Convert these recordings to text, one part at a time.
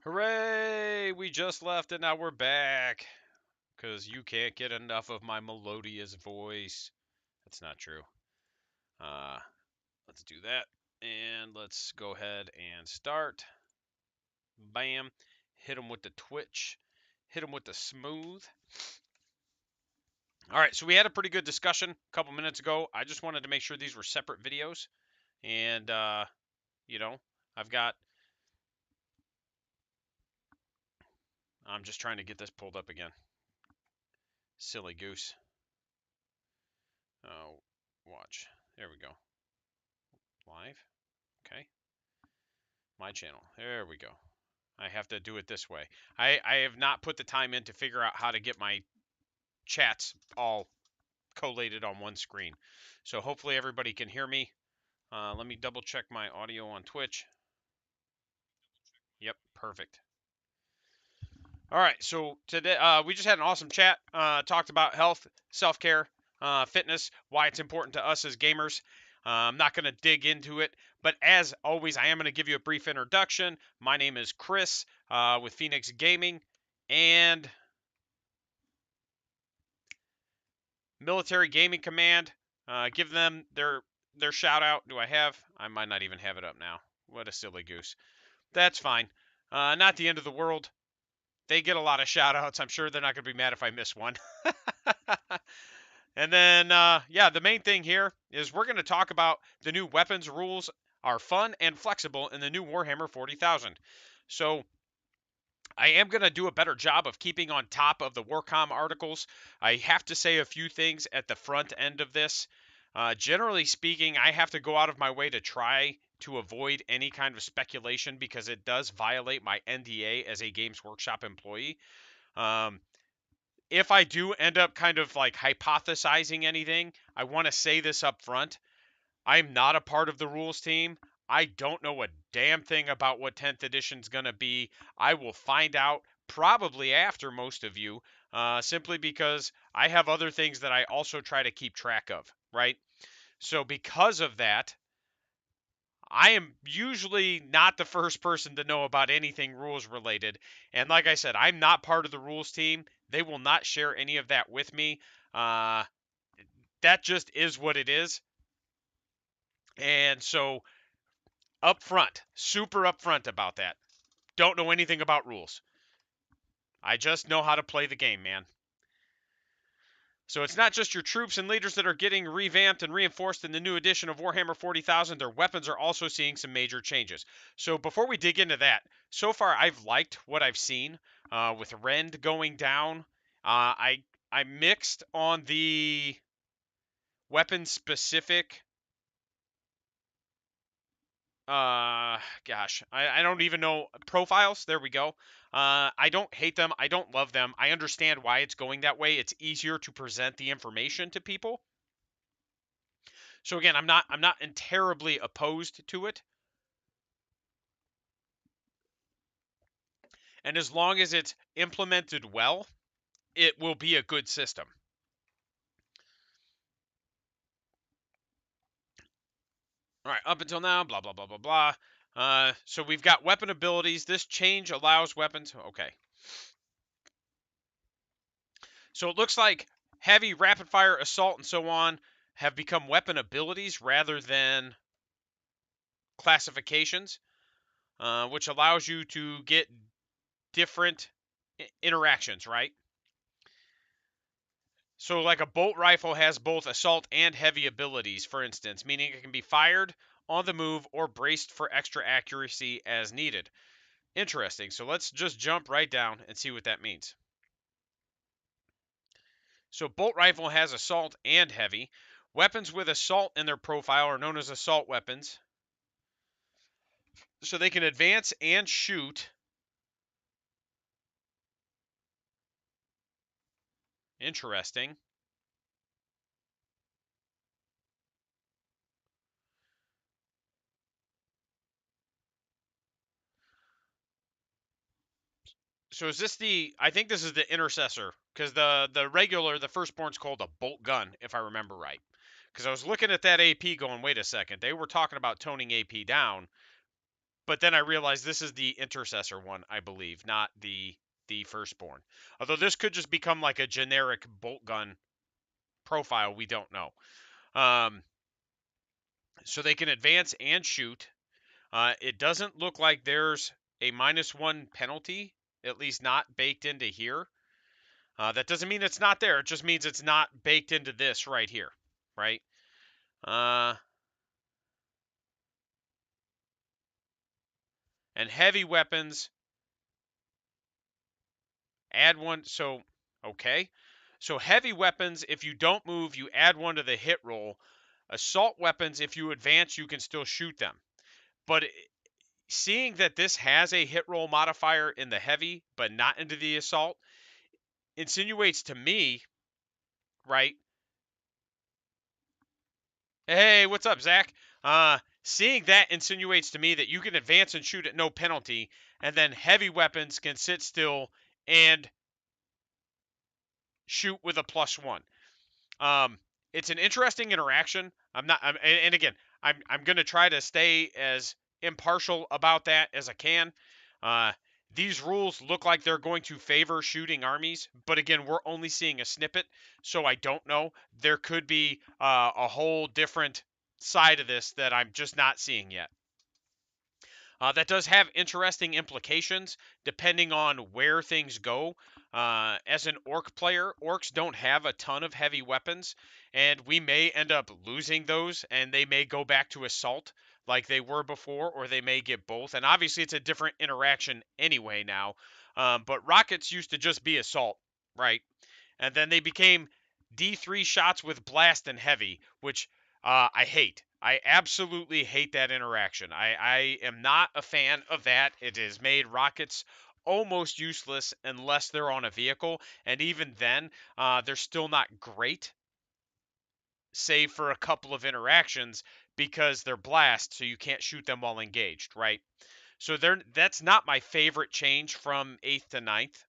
Hooray! We just left and now we're back. Because you can't get enough of my melodious voice. That's not true. Uh, let's do that. And let's go ahead and start. Bam. Hit them with the twitch. Hit them with the smooth. All right, so we had a pretty good discussion a couple minutes ago. I just wanted to make sure these were separate videos. And, you know, I've got. I'm just trying to get this pulled up again. Silly goose. Oh, watch. There we go. Live. Okay. My channel. There we go. I have to do it this way. I have not put the time in to figure out how to get my chats all collated on one screen. So hopefully everybody can hear me. Let me double check my audio on Twitch. Yep, perfect. All right, so today we just had an awesome chat. Talked about health, self-care, fitness, why it's important to us as gamers. I'm not going to dig into it, but as always, I am going to give you a brief introduction. My name is Chris with Phoenix Gaming and Military Gaming Command. Give them their shout out. Do I have? I might not even have it up now. What a silly goose. That's fine. Not the end of the world. They get a lot of shout outs. I'm sure they're not going to be mad if I miss one. And then, yeah, the main thing here is we're going to talk about the new weapons rules are fun and flexible in the new Warhammer 40,000. So I am going to do a better job of keeping on top of the WarCom articles. I have to say a few things at the front end of this. Generally speaking, I have to go out of my way to try to avoid any kind of speculation because it does violate my NDA as a Games Workshop employee. If I do end up kind of like hypothesizing anything, I want to say this up front. I'm not a part of the rules team. I don't know a damn thing about what 10th edition is going to be. I will find out probably after most of you, simply because I have other things that I also try to keep track of, right? So, because of that, I am usually not the first person to know about anything rules related. And like I said, I'm not part of the rules team. They will not share any of that with me. Uh, that just is what it is. And so, upfront, super upfront about that. Don't know anything about rules. I just know how to play the game, man. So it's not just your troops and leaders that are getting revamped and reinforced in the new edition of Warhammer 40,000. Their weapons are also seeing some major changes. So before we dig into that, so far I've liked what I've seen with Rend going down. I mixed on the weapon specific. Gosh, I don't even know profiles. There we go. I don't hate them. I don't love them. I understand why it's going that way. It's easier to present the information to people. So again, I'm not terribly opposed to it. And as long as it's implemented well, it will be a good system. All right, up until now, blah, blah, blah, blah, blah. So we've got weapon abilities. This change allows weapons. Okay. So it looks like heavy, rapid fire, assault, and so on have become weapon abilities rather than classifications, which allows you to get different interactions, right? So, like a bolt rifle has both assault and heavy abilities, for instance, meaning it can be fired on the move or braced for extra accuracy as needed. Interesting. So, let's just jump right down and see what that means. So, bolt rifle has assault and heavy. Weapons with assault in their profile are known as assault weapons. So, they can advance and shoot. Interesting. So is this the? I think this is the intercessor because the regular, the firstborn's called a bolt gun, if I remember right. Because I was looking at that AP, going, wait a second, they were talking about toning AP down. But then I realized this is the intercessor one, I believe, not the firstborn. Although this could just become like a generic bolt gun profile, we don't know. So they can advance and shoot. It doesn't look like there's a -1 penalty, at least not baked into here. That doesn't mean it's not there. It just means it's not baked into this right here, right? And heavy weapons, add one. So, okay. So heavy weapons, if you don't move, you add one to the hit roll. Assault weapons, if you advance, you can still shoot them. But seeing that this has a hit roll modifier in the heavy, but not into the assault, insinuates to me, right? Hey, what's up, Zach? Seeing that insinuates to me that you can advance and shoot at no penalty, and then heavy weapons can sit still and shoot with a +1. Um, it's an interesting interaction. And again, I'm going to try to stay as impartial about that as I can. Uh, these rules look like they're going to favor shooting armies, but again, we're only seeing a snippet, so I don't know. There could be a whole different side of this that I'm just not seeing yet. That does have interesting implications depending on where things go. As an orc player, orcs don't have a ton of heavy weapons, and we may end up losing those, and they may go back to assault like they were before, or they may get both. And obviously, it's a different interaction anyway now. But rockets used to just be assault, right? And then they became D3 shots with blast and heavy, which I hate. I absolutely hate that interaction. I am not a fan of that. It has made rockets almost useless unless they're on a vehicle, and even then, they're still not great, save for a couple of interactions because they're blast, so you can't shoot them while engaged, right? So that's not my favorite change from 8th to ninth.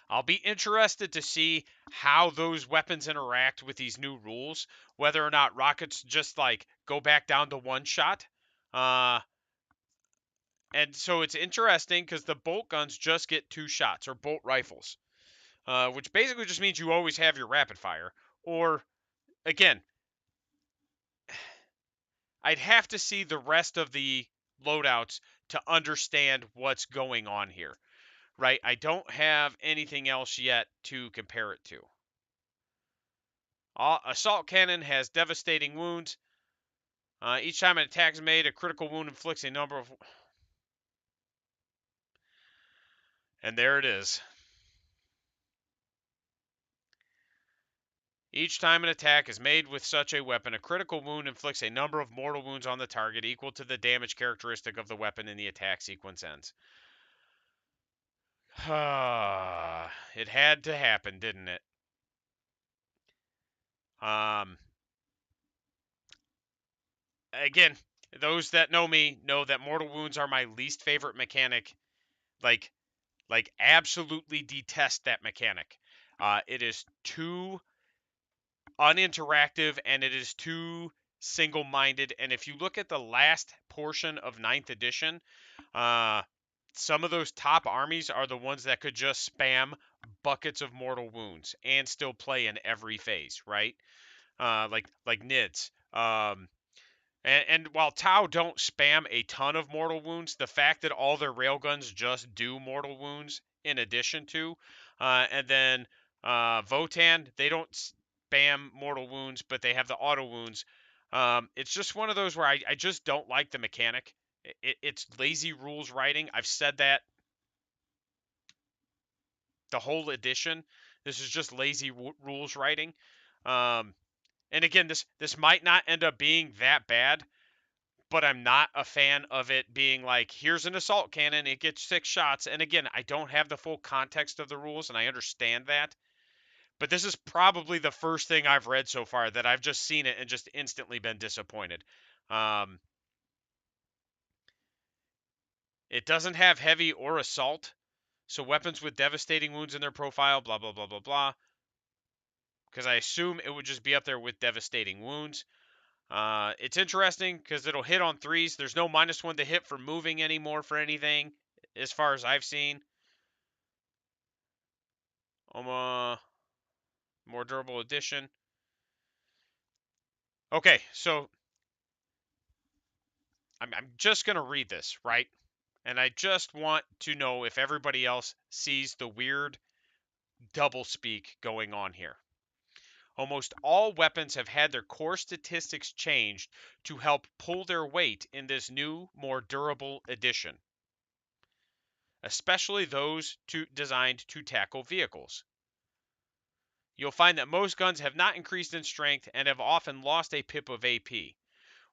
I'll be interested to see how those weapons interact with these new rules, whether or not rockets just like go back down to one shot. Uh, and so it's interesting because the bolt guns just get 2 shots, or bolt rifles, which basically just means you always have your rapid fire. Or again, I'd have to see the rest of the loadouts to understand what's going on here, right? I don't have anything else yet to compare it to. Assault cannon has devastating wounds. Each time an attack is made, a critical wound inflicts a number of. And there it is. Each time an attack is made with such a weapon, a critical wound inflicts a number of mortal wounds on the target equal to the damage characteristic of the weapon in the attack sequence ends. It had to happen, didn't it? Again, those that know me know that mortal wounds are my least favorite mechanic. Like, absolutely detest that mechanic. It is too uninteractive and it is too single-minded. And if you look at the last portion of 9th edition, uh, some of those top armies are the ones that could just spam buckets of mortal wounds and still play in every phase, right? Like Nids. And while Tau don't spam a ton of mortal wounds, the fact that all their railguns just do mortal wounds in addition to, and then Votan, they don't spam mortal wounds, but they have the auto wounds. It's just one of those where I just don't like the mechanic. It's lazy rules writing. I've said that the whole edition. This is just lazy rules writing. Um, and again, this might not end up being that bad, but I'm not a fan of it being like, here's an assault cannon, it gets 6 shots. And again, I don't have the full context of the rules, and I understand that. But this is probably the first thing I've read so far that I've just seen it and just instantly been disappointed. Um, it doesn't have heavy or assault, so weapons with devastating wounds in their profile, blah, blah, blah, blah, blah. Because I assume it would just be up there with devastating wounds. It's interesting because it'll hit on 3s. There's no -1 to hit for moving anymore for anything, as far as I've seen. More durable edition. Okay, so I'm just going to read this, right? And I just want to know if everybody else sees the weird doublespeak going on here. Almost all weapons have had their core statistics changed to help pull their weight in this new, more durable edition, especially those designed to tackle vehicles. You'll find that most guns have not increased in strength and have often lost a pip of AP.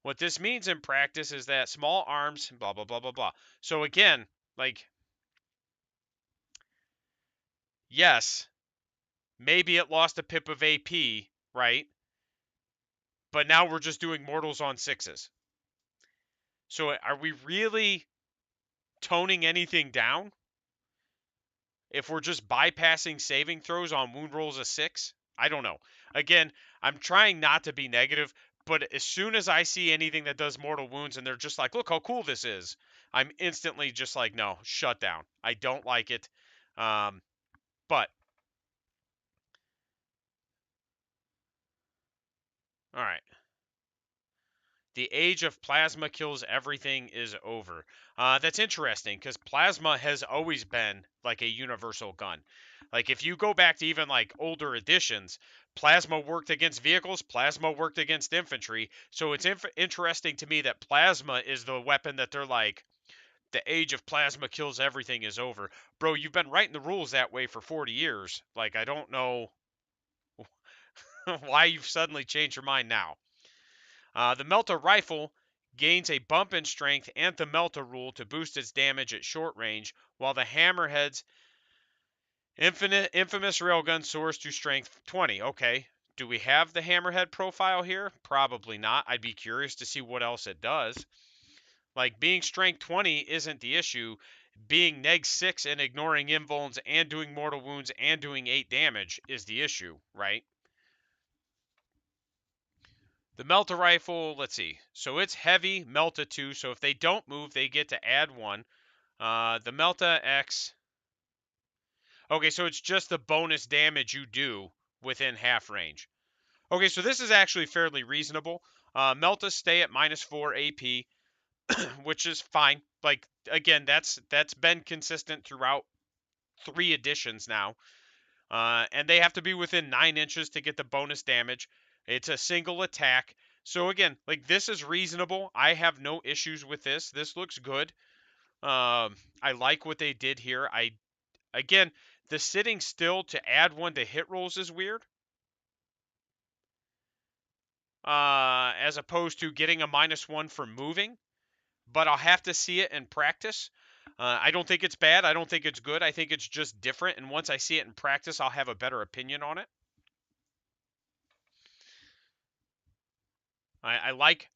What this means in practice is that small arms, blah, blah, blah, blah, blah. So again, like, yes, maybe it lost a pip of AP, right? But now we're just doing mortals on 6s. So are we really toning anything down if we're just bypassing saving throws on wound rolls of 6? I don't know. Again, I'm trying not to be negative, but as soon as I see anything that does mortal wounds and they're just like, look how cool this is, I'm instantly just like, no, shut down. I don't like it. But all right. The age of plasma kills everything is over. That's interesting because plasma has always been like a universal gun. Like if you go back to even like older editions, plasma worked against vehicles, plasma worked against infantry. So it's interesting to me that plasma is the weapon that they're like, the age of plasma kills everything is over. Bro, you've been writing the rules that way for 40 years. Like I don't know why you've suddenly changed your mind now. The Melta rifle gains a bump in strength and the Melta rule to boost its damage at short range, while the Hammerhead's infamous railgun soars to strength 20. Okay, do we have the Hammerhead profile here? Probably not. I'd be curious to see what else it does. Like, being strength 20 isn't the issue. Being neg 6 and ignoring invulns and doing mortal wounds and doing 8 damage is the issue, right? The Melta rifle, let's see. So it's heavy, Melta 2. So if they don't move, they get to add 1. The Melta X. Okay, so it's just the bonus damage you do within half range. Okay, so this is actually fairly reasonable. Melta stay at -4 AP, which is fine. Like, again, that's been consistent throughout 3 editions now. And they have to be within 9 inches to get the bonus damage. It's a single attack. So again, like, this is reasonable. I have no issues with this. This looks good. I like what they did here. Again, the sitting still to add 1 to hit rolls is weird. As opposed to getting a -1 for moving. But I'll have to see it in practice. I don't think it's bad. I don't think it's good. I think it's just different. And once I see it in practice, I'll have a better opinion on it. I like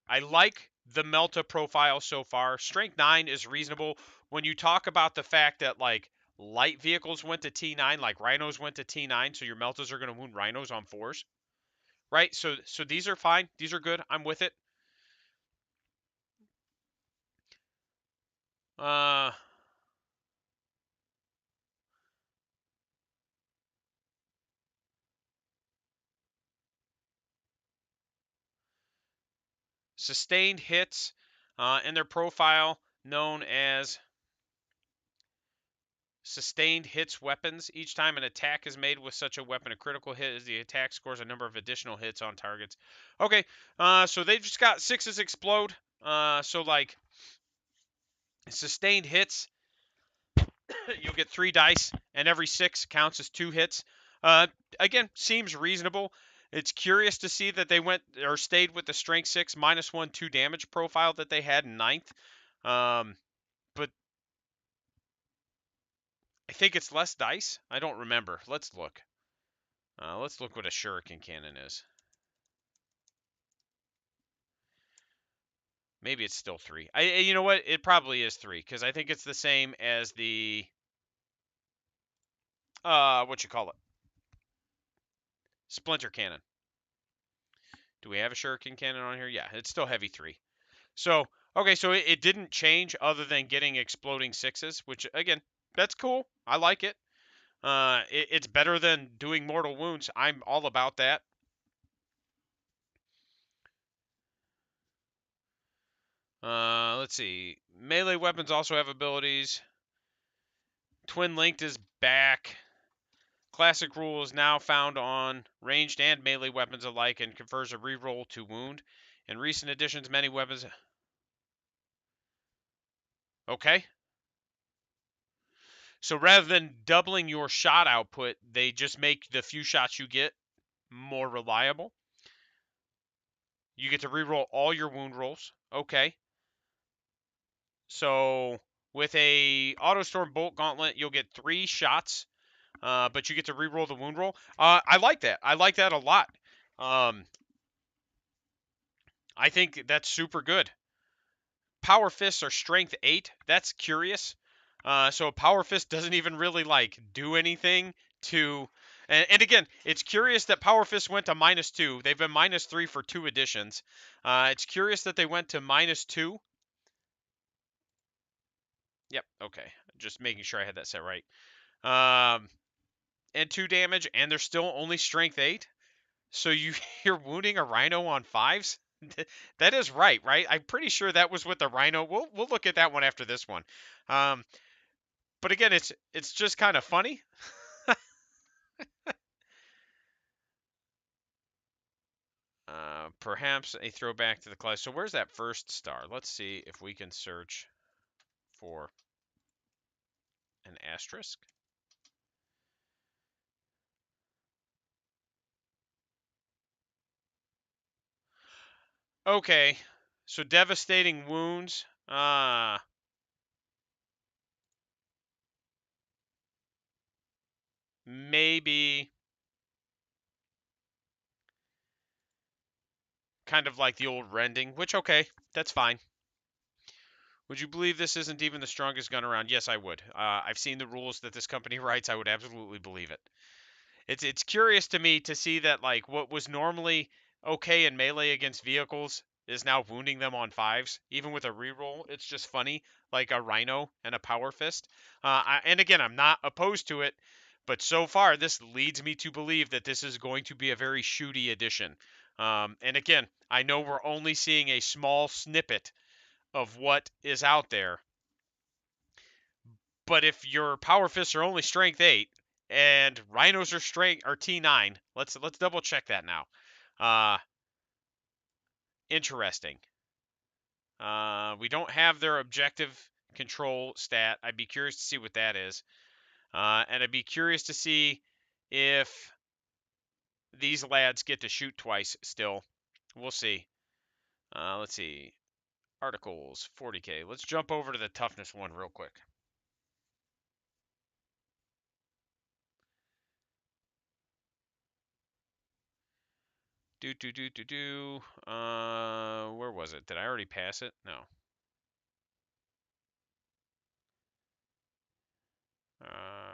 the Melta profile so far. Strength 9 is reasonable. When you talk about the fact that like light vehicles went to T9, like rhinos went to T9, so your Meltas are going to wound rhinos on 4s, right? So these are fine. These are good. I'm with it. Uh, Sustained hits in their profile known as sustained hits weapons. Each time an attack is made with such a weapon, a critical hit is the attack scores a number of additional hits on targets. Okay, so they've just got 6s explode. So like sustained hits, you'll get 3 dice, and every 6 counts as 2 hits. Uh, Again, seems reasonable. It's curious to see that they went or stayed with the strength 6 -1 2 damage profile that they had in 9th. But I think it's less dice. I don't remember. Let's look. Let's look what a shuriken cannon is. Maybe it's still 3. You know what? It probably is 3 because I think it's the same as the what you call it, splinter cannon. Do we have a shuriken cannon on here? Yeah, it's still heavy 3. So, okay, so it didn't change other than getting exploding 6s, which, again, that's cool. I like it. It's better than doing mortal wounds. I'm all about that. Let's see. Melee weapons also have abilities. Twin Linked is back. Classic rule is now found on ranged and melee weapons alike and confers a reroll to wound. In recent editions, many weapons. Okay. So rather than doubling your shot output, they just make the few shots you get more reliable. You get to reroll all your wound rolls. Okay. So with a Autostorm Bolt Gauntlet, you'll get 3 shots, but you get to reroll the wound roll. I like that. I like that a lot. I think that's super good. Power Fists are Strength 8. That's curious. So Power Fist doesn't even really like do anything to. And again, it's curious that Power Fist went to -2. They've been -3 for 2 editions. It's curious that they went to -2. Yep. Okay. Just making sure I had that set right. And 2 damage, and they're still only Strength 8. So you're wounding a Rhino on 5s. That is right? I'm pretty sure that was with the Rhino. We'll look at that one after this one. But again, it's just kind of funny. Perhaps a throwback to the class. So where's that first star? Let's see if we can search for an asterisk. Okay, so devastating wounds. Maybe kind of like the old rending, which okay, that's fine. Would you believe this isn't even the strongest gun around? Yes, I would. I've seen the rules that this company writes. I would absolutely believe it. It's curious to me to see that like what was normally okay in melee against vehicles is now wounding them on 5s, even with a reroll. It's just funny, like a Rhino and a Power Fist. And again, I'm not opposed to it, but so far this leads me to believe that this is going to be a very shooty edition. And again, I know we're only seeing a small snippet of what is out there, but if your Power Fists are only Strength 8 and Rhinos are strength or T9, let's double check that now. Interesting. We don't have their objective control stat. I'd be curious to see what that is. And I'd be curious to see if these lads get to shoot twice still. We'll see. Let's see. Articles, 40k. Let's jump over to the toughness one real quick. Where was it? Did I already pass it? No.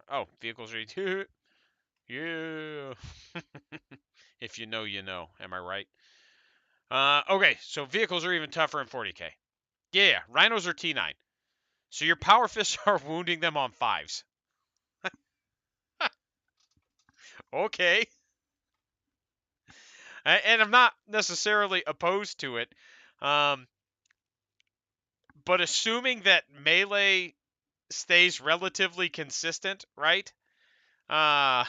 Oh, vehicles ready to. Yeah. If you know, you know. Am I right? Okay, so vehicles are even tougher in 40k. Yeah, rhinos are T9. So your power fists are wounding them on 5s. Okay. And I'm not necessarily opposed to it. But assuming that melee stays relatively consistent, right? Uh,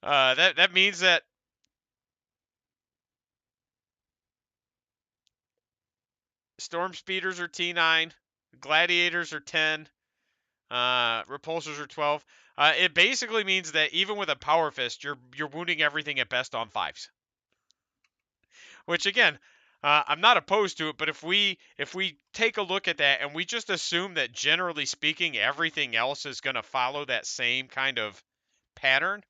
that means that storm speeders are T9, gladiators are 10, repulsors are 12. It basically means that even with a power fist, you're wounding everything at best on 5s. Which again, I'm not opposed to it, but if we take a look at that and we just assume that generally speaking everything else is going to follow that same kind of pattern,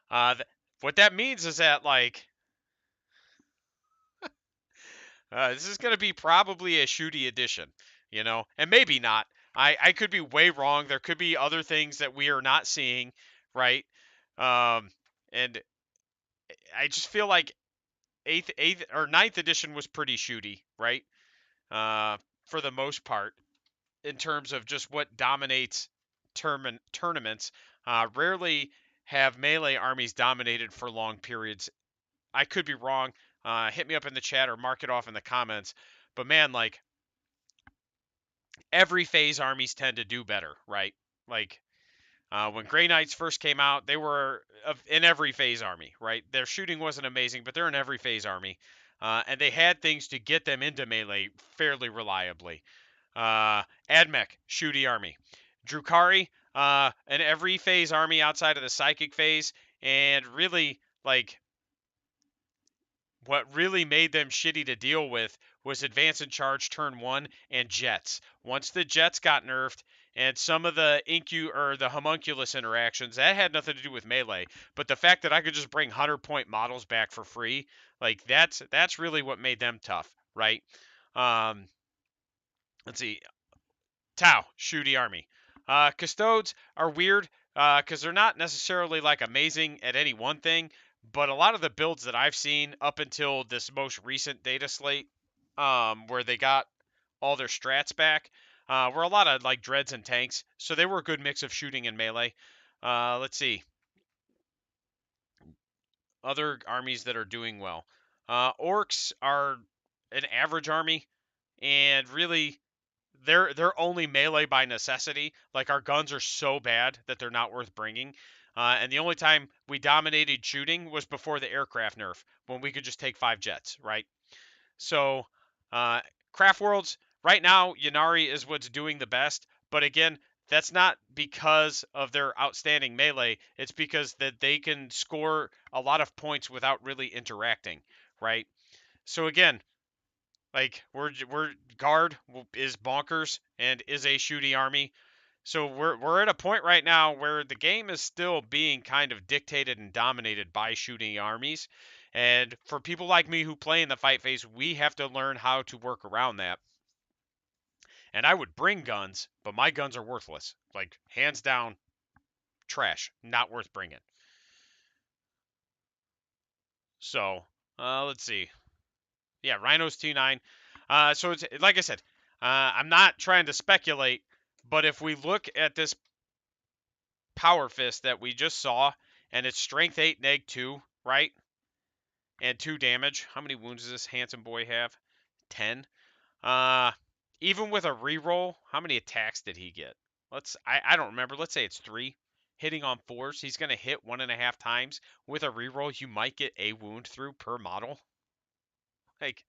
what that means is that like this is going to be probably a shooty edition, and maybe not. I could be way wrong. There could be other things that we are not seeing, right? Um, And I just feel like eighth or ninth edition was pretty shooty, right? For the most part, in terms of just what dominates tournaments. Rarely have melee armies dominated for long periods. I could be wrong. Hit me up in the chat or mark it off in the comments. But man, like every phase armies tend to do better, right? Like when Grey Knights first came out, they were in every phase army, right? Their shooting wasn't amazing, but they're in every phase army. And they had things to get them into melee fairly reliably. Admech, shooty army. Drukari, in every phase army outside of the psychic phase. And really, like, what really made them shitty to deal with was advance and charge turn one and jets. Once the jets got nerfed and some of the or the homunculus interactions, that had nothing to do with melee. But the fact that I could just bring 100-point models back for free, like that's really what made them tough, right? Um, let's see. Tau, shooty army. Custodes are weird because they're not necessarily like amazing at any one thing, but a lot of the builds that I've seen up until this most recent data slate, where they got all their strats back, were a lot of like dreads and tanks, so they were a good mix of shooting and melee. Let's see other armies that are doing well. Orcs are an average army, and really they're only melee by necessity. Like our guns are so bad that they're not worth bringing. And the only time we dominated shooting was before the aircraft nerf, when we could just take 5 jets, right? So, uh, Craft Worlds right now, Yanari is what's doing the best. But again, that's not because of their outstanding melee. It's because that they can score a lot of points without really interacting, right? So again, like we're guard is bonkers and is a shooty army. So we're at a point right now where the game is still being kind of dictated and dominated by shooting armies. And for people like me who play in the fight phase, we have to learn how to work around that. And I would bring guns, but my guns are worthless. Like hands down, trash, not worth bringing. So let's see. Yeah, Rhinos T9. So it's like I said, I'm not trying to speculate, but if we look at this Power Fist that we just saw, and it's Strength 8, Neg 2, right? And 2 damage. How many wounds does this handsome boy have? 10. Uh, even with a reroll, how many attacks did he get? I don't remember. Let's say it's 3. Hitting on 4s, he's gonna hit 1.5 times. With a reroll, you might get a wound through per model. Like,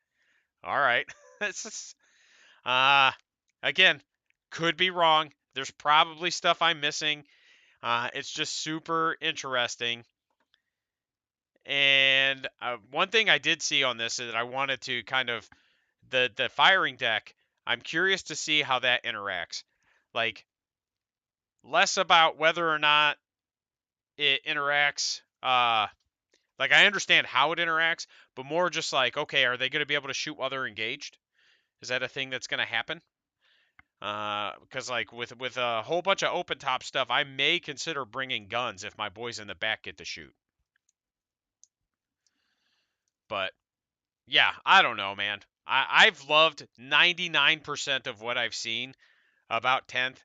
all right. This is, again, could be wrong. There's probably stuff I'm missing. It's just super interesting. And one thing I did see on this is that I wanted to kind of the firing deck. I'm curious to see how that interacts. Like less about whether or not it interacts. Like I understand how it interacts, but more just like, okay, are they going to be able to shoot while they're engaged? Is that a thing that's going to happen? Because like with a whole bunch of open top stuff, I may consider bringing guns if my boys in the back get to shoot. But yeah, I don't know, man. I've loved 99% of what I've seen about 10th.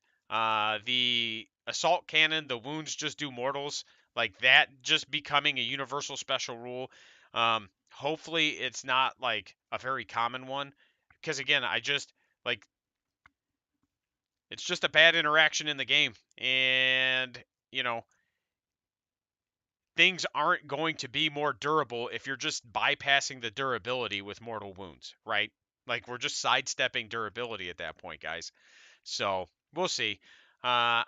The assault cannon, the wounds just do mortals, like that just becoming a universal special rule. Hopefully it's not like a very common one, because again, I just like it's just a bad interaction in the game, and you know things aren't going to be more durable if you're just bypassing the durability with mortal wounds, right? Like we're just sidestepping durability at that point, guys. So we'll see. Uh,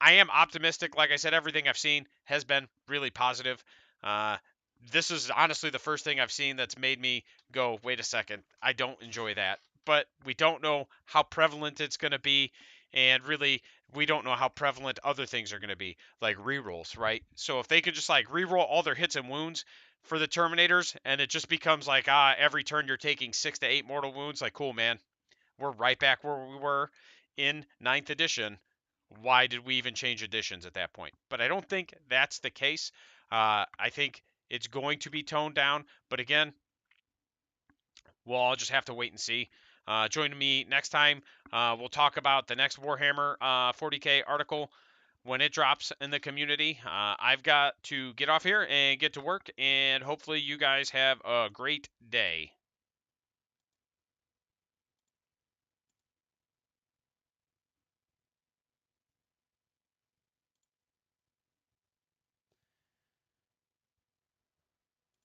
I am optimistic. Like I said, everything I've seen has been really positive. Uh, this is honestly the first thing I've seen that's made me go, wait a second, I don't enjoy that. But we don't know how prevalent it's going to be. And really, we don't know how prevalent other things are going to be, like rerolls, right? So if they could just like reroll all their hits and wounds for the Terminators, and it just becomes like, every turn you're taking 6 to 8 mortal wounds, like, cool, man. We're right back where we were in ninth edition. Why did we even change editions at that point? But I don't think that's the case. I think it's going to be toned down, but again, we'll all just have to wait and see. Join me next time. We'll talk about the next Warhammer 40k article when it drops in the community. I've got to get off here and get to work, and hopefully you guys have a great day.